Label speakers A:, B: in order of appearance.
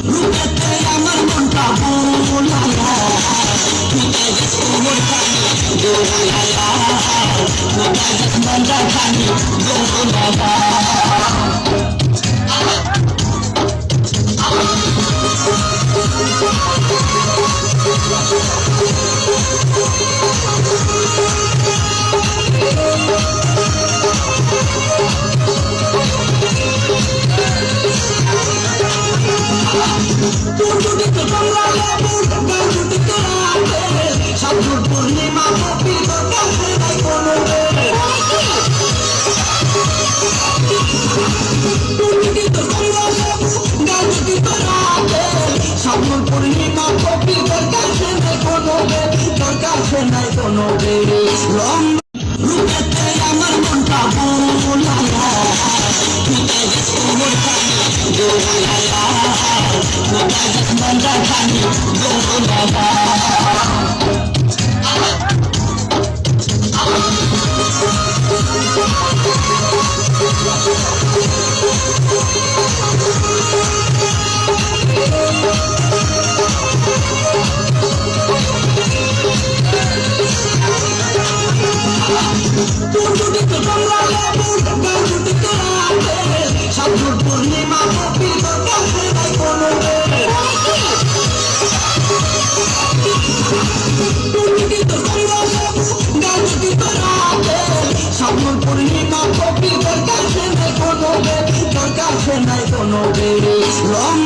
A: রূপেতে আমার মনটা বোলায়া কোথায় গেছে মোর খানি দোলায়া কোথায় গেছে মনটা খানি দোলায়া পূর্ণিতে বাংলা লেবুর গাঙ্গুটিতে রাতে সাধুর পূর্ণিমা কপি কাছে নাই কোনো পূর্ণিতে বাংলা লেবু গাঙ্গুটিতে রাতে সাধুর পূর্ণিমা কপি কাছে নাই কোনো তোর কাছে নাই কোনো রং রূপেতে আমার মনটা বোলায়া কোথায় গেছে মোর খানি দোলায়া কোথায় গেছে মনটা খানি দোলায়া পূর্ণিতে বাংলা লেবুর গাঙ্গুটিতে রাতে সাধুর পূর্ণিমা কপি কাছে নাই কোনো পূর্ণিতে বাংলা লেবু গাঙ্গুটিতে রাতে সাধুর পূর্ণিমা কপি কাছে নাই কোনো তোর কাছে নাই কোনো রং